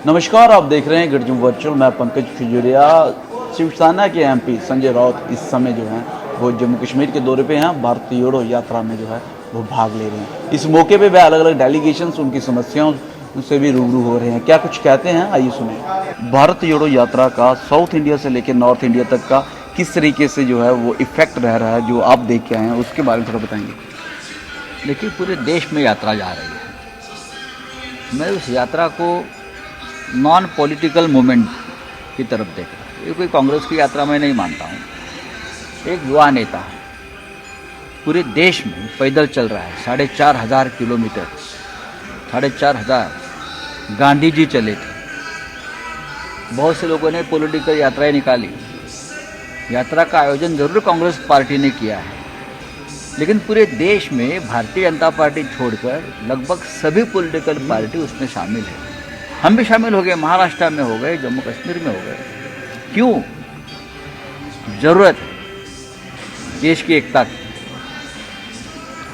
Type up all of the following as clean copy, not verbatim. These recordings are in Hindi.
नमस्कार, आप देख रहे हैं गढ़जम वर्चुअल। मैं पंकज खजूरिया। शिवसेना के एमपी संजय राउत इस समय जो हैं वो जम्मू कश्मीर के दौरे पे हैं। भारत जोड़ो यात्रा में जो है वो भाग ले रहे हैं। इस मौके पे वह अलग अलग डेलीगेशंस उनकी समस्याओं से भी रूबरू हो रहे हैं। क्या कुछ कहते हैं, आइए सुने। भारत जोड़ो यात्रा का साउथ इंडिया से लेकर नॉर्थ इंडिया तक का किस तरीके से जो है वो इफेक्ट रह रहा है, जो आप देख के आए हैं, उसके बारे में थोड़ा बताएंगे। देखिए, पूरे देश में यात्रा जा रही है। मैं उस यात्रा को नॉन पॉलिटिकल मूवमेंट की तरफ देख रहा हूँ। ये कोई कांग्रेस की यात्रा मैं नहीं मानता हूँ। एक युवा नेता पूरे देश में पैदल चल रहा है, 4,500 किलोमीटर, 4,500। गांधी जी चले थे। बहुत से लोगों ने पॉलिटिकल यात्राएं निकाली। यात्रा का आयोजन जरूर कांग्रेस पार्टी ने किया है, लेकिन पूरे देश में भारतीय जनता पार्टी छोड़कर लगभग सभी पॉलिटिकल पार्टी उसमें शामिल है। हम भी शामिल हो गए, महाराष्ट्र में हो गए, जम्मू कश्मीर में हो गए। क्यों? जरूरत है देश की एकता की।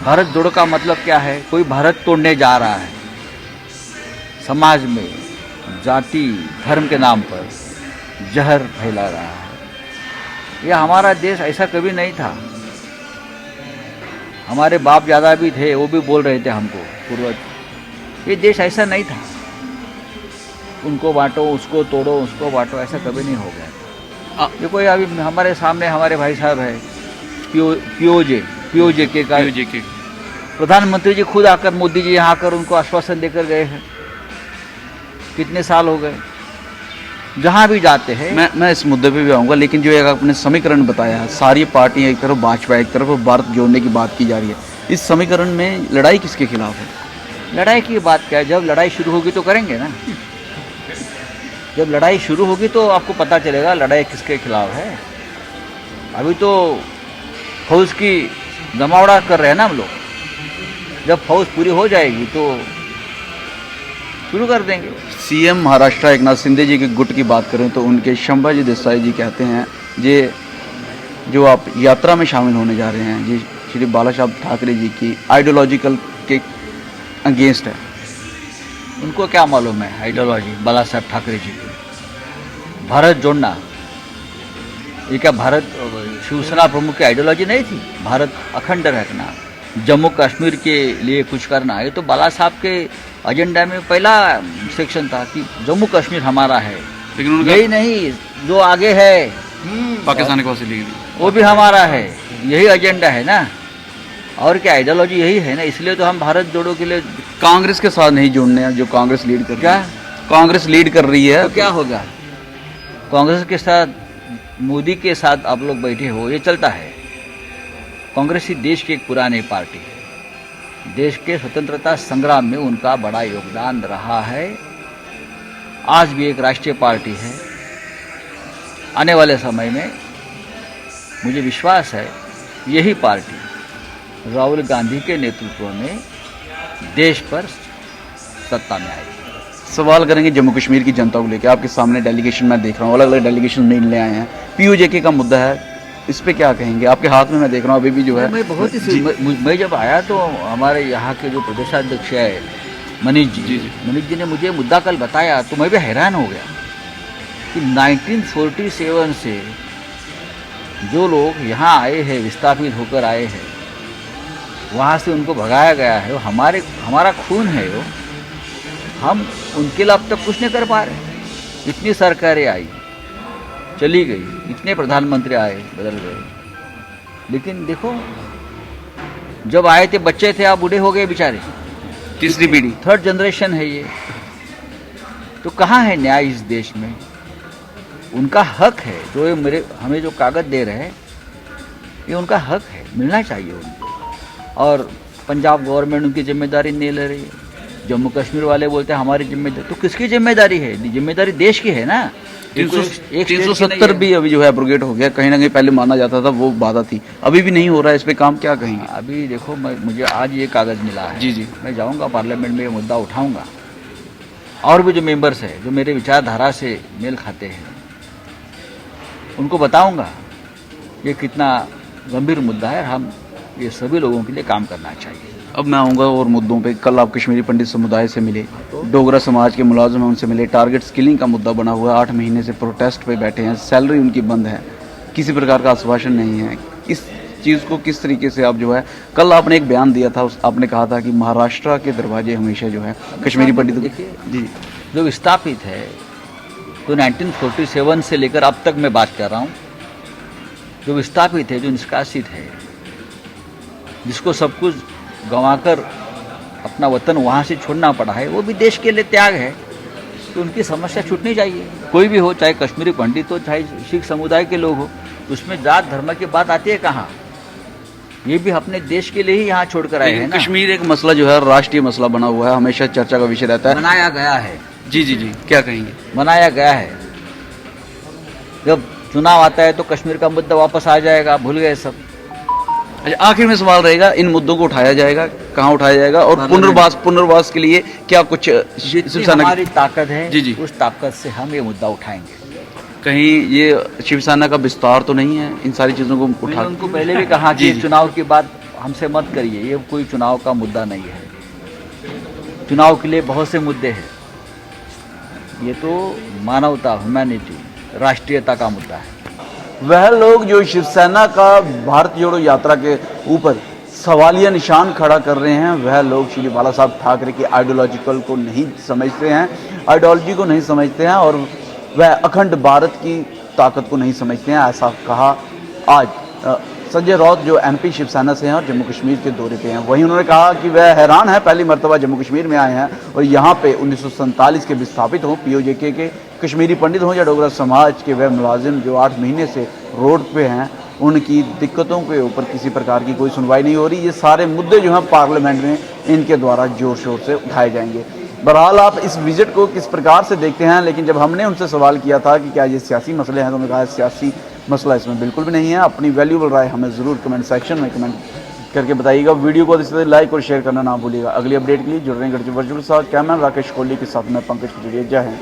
भारत जोड़ो का मतलब क्या है? कोई भारत तोड़ने जा रहा है, समाज में जाति धर्म के नाम पर जहर फैला रहा है। यह हमारा देश ऐसा कभी नहीं था। हमारे बाप दादा भी थे, वो भी बोल रहे थे हमको, पूर्वज। ये देश ऐसा नहीं था। उनको बांटो, उसको तोड़ो, उसको बांटो, ऐसा कभी नहीं हो गया। देखो, अभी हमारे सामने हमारे भाई साहब है, पीओजे के प्रधानमंत्री जी खुद आकर, मोदी जी यहाँ आकर उनको आश्वासन देकर गए हैं। कितने साल हो गए। जहाँ भी जाते हैं। मैं इस मुद्दे पे भी आऊँगा, लेकिन जो एक आपने समीकरण बताया है, सारी पार्टियां एक तरफ, भाजपा एक तरफ, भारत जोड़ने की बात की जा रही है। इस समीकरण में लड़ाई किसके खिलाफ है? लड़ाई की बात क्या है? जब लड़ाई शुरू होगी तो करेंगे ना। जब लड़ाई शुरू होगी तो आपको पता चलेगा लड़ाई किसके खिलाफ है। अभी तो फौज की जमावड़ा कर रहे हैं ना हम लोग। जब फौज पूरी हो जाएगी तो शुरू कर देंगे। सीएम महाराष्ट्र एकनाथ शिंदे जी के गुट की बात करें तो उनके शंभाजी देसाई जी कहते हैं, ये जो आप यात्रा में शामिल होने जा रहे हैं, ये श्री बाला साहब ठाकरे जी की आइडियोलॉजिकल के अगेंस्ट है। उनको क्या मालूम है आइडियोलॉजी बाला साहब ठाकरे जी की? भारत जोड़ना, ये क्या भारत शिवसेना प्रमुख की आइडियोलॉजी नहीं थी? भारत अखंड रखना, जम्मू कश्मीर के लिए कुछ करना, ये तो बाला साहब के एजेंडा में पहला सेक्शन था कि जम्मू कश्मीर हमारा है। लेकिन यही नहीं, जो आगे है पाकिस्तान को वसूली, वो भी हमारा है। यही एजेंडा है ना। और क्या आइडियोलॉजी यही है ना। इसलिए तो हम भारत जोड़ो के लिए कांग्रेस के साथ नहीं जुड़ने हैं, जो कांग्रेस लीड कर रही है। कांग्रेस लीड कर रही है तो क्या होगा? कांग्रेस के साथ, मोदी के साथ आप लोग बैठे हो, ये चलता है। कांग्रेस ही देश की एक पुरानी पार्टी है। देश के स्वतंत्रता संग्राम में उनका बड़ा योगदान रहा है। आज भी एक राष्ट्रीय पार्टी है। आने वाले समय में मुझे विश्वास है यही पार्टी राहुल गांधी के नेतृत्व में देश पर सत्ता में आएगी। सवाल करेंगे जम्मू कश्मीर की जनता को लेकर। आपके सामने डेलीगेशन मैं देख रहा हूँ, अलग अलग डेलीगेशन मिलने आए हैं। पीओजे का मुद्दा है, इस पे क्या कहेंगे? आपके हाथ में मैं देख रहा हूँ अभी भी जो है। मैं बहुत ही मैं जब आया तो हमारे यहाँ के जो प्रदेशाध्यक्ष है मनीष जी ने मुझे मुद्दा कल बताया, तो मैं भी हैरान हो गया कि 1947 से जो लोग यहाँ आए हैं, विस्थापित होकर आए हैं, वहाँ से उनको भगाया गया है, वो हमारा खून है। वो हम उनके लिए अब तक कुछ नहीं कर पा रहे। इतनी सरकारें आई, चली गई, इतने प्रधानमंत्री आए, बदल गए, लेकिन देखो, जब आए थे बच्चे थे, आप बूढ़े हो गए बेचारे। तीसरी पीढ़ी, 3rd जनरेशन है ये। तो कहाँ है न्याय इस देश में? उनका हक है। जो ये हमें जो कागज दे रहे हैं, ये उनका हक है, मिलना चाहिए उनको। और पंजाब गवर्नमेंट उनकी जिम्मेदारी नहीं ले रही है। जम्मू कश्मीर वाले बोलते हैं हमारी जिम्मेदारी। तो किसकी जिम्मेदारी है? जिम्मेदारी देश की है ना। 370 भी अभी जो है एब्रोगेट हो गया। कहीं ना कहीं पहले माना जाता था वो बाधा थी, अभी भी नहीं हो रहा है। इस पे काम क्या कहेंगे? अभी देखो, मुझे आज ये कागज़ मिला है। जी। मैं जाऊंगा पार्लियामेंट में, ये मुद्दा उठाऊंगा। और भी जो मेंबर्स हैं, जो मेरे विचारधारा से मेल खाते हैं, उनको बताऊंगा ये कितना गंभीर मुद्दा है। हम ये सभी लोगों के लिए काम करना चाहिए। अब मैं आऊँगा और मुद्दों पे। कल आप कश्मीरी पंडित समुदाय से मिले, डोगरा समाज के मुलाजिम हैं उनसे मिले, टारगेट स्किलिंग का मुद्दा बना हुआ है, 8 महीने से प्रोटेस्ट पे बैठे हैं, सैलरी उनकी बंद है, किसी प्रकार का आश्वासन नहीं है। इस चीज़ को किस तरीके से आप जो है, कल आपने एक बयान दिया था, आपने कहा था कि महाराष्ट्र के दरवाजे हमेशा जो है कश्मीरी पंडित देखिए, जी जो विस्थापित है तो 1947 से लेकर अब तक मैं बात कर रहा हूँ, जो विस्थापित है, जो निष्कासित है, जिसको सब कुछ गंवाकर अपना वतन वहाँ से छोड़ना पड़ा है, वो भी देश के लिए त्याग है, तो उनकी समस्या छूटनी चाहिए। कोई भी हो, चाहे कश्मीरी पंडित हो, चाहे सिख समुदाय के लोग हो, उसमें जात धर्म की बात आती है कहाँ? ये भी अपने देश के लिए ही यहाँ छोड़कर आए हैं ना। कश्मीर एक मसला जो है राष्ट्रीय मसला बना हुआ है, हमेशा चर्चा का विषय रहता है। मनाया गया है, जी जी जी, क्या कहेंगे? मनाया गया है। जब चुनाव आता है तो कश्मीर का मुद्दा वापस आ जाएगा, भूल गए सब। अच्छा, आखिर में सवाल रहेगा, इन मुद्दों को उठाया जाएगा, कहाँ उठाया जाएगा, और पुनर्वास के लिए क्या कुछ शिवसेना हमारी ताकत है, जी जी, उस ताकत से हम ये मुद्दा उठाएंगे। कहीं ये शिवसेना का विस्तार तो नहीं है इन सारी चीज़ों को मैंने उनको पहले भी कहा कि जी। चुनाव की बात हमसे मत करिए, ये कोई चुनाव का मुद्दा नहीं है। चुनाव के लिए बहुत से मुद्दे हैं, ये तो मानवता, ह्यूमैनिटी, राष्ट्रीयता का मुद्दा है। वह लोग जो शिवसेना का भारत जोड़ो यात्रा के ऊपर सवालिया निशान खड़ा कर रहे हैं, वह लोग श्री बाला साहब ठाकरे की आइडियोलॉजिकल को नहीं समझते हैं, आइडियोलॉजी को नहीं समझते हैं, और वह अखंड भारत की ताकत को नहीं समझते हैं। ऐसा कहा आज संजय राउत जो एमपी शिवसेना से हैं और जम्मू कश्मीर के दौरे पे हैं। वहीं उन्होंने कहा कि वह हैरान है, पहली मरतबा जम्मू कश्मीर में आए हैं और यहाँ पे 1947 के विस्थापित हों, पीओजेके के कश्मीरी पंडित हों या डोगरा समाज के वह मुलाजिम जो 8 महीने से रोड पे हैं, उनकी दिक्कतों के ऊपर किसी प्रकार की कोई सुनवाई नहीं हो रही। ये सारे मुद्दे जो हैं पार्लियामेंट में इनके द्वारा जोर शोर से उठाए जाएंगे। बहरहाल आप इस विजिट को किस प्रकार से देखते हैं, लेकिन जब हमने उनसे सवाल किया था कि क्या ये सियासी मसले हैं, तो उन्होंने कहा सियासी मसला इसमें बिल्कुल भी नहीं है। अपनी वैल्यूबल राय हमें ज़रूर कमेंट सेक्शन में कमेंट करके बताइएगा। वीडियो को इस तरह लाइक और शेयर करना ना भूलिएगा। अगली अपडेट के लिए जुड़ रहे हैं गढ़ वर्चुअल के साथ। कैमरा राकेश कोहली के साथ मैं पंकज खजुरिया। जय हिंद।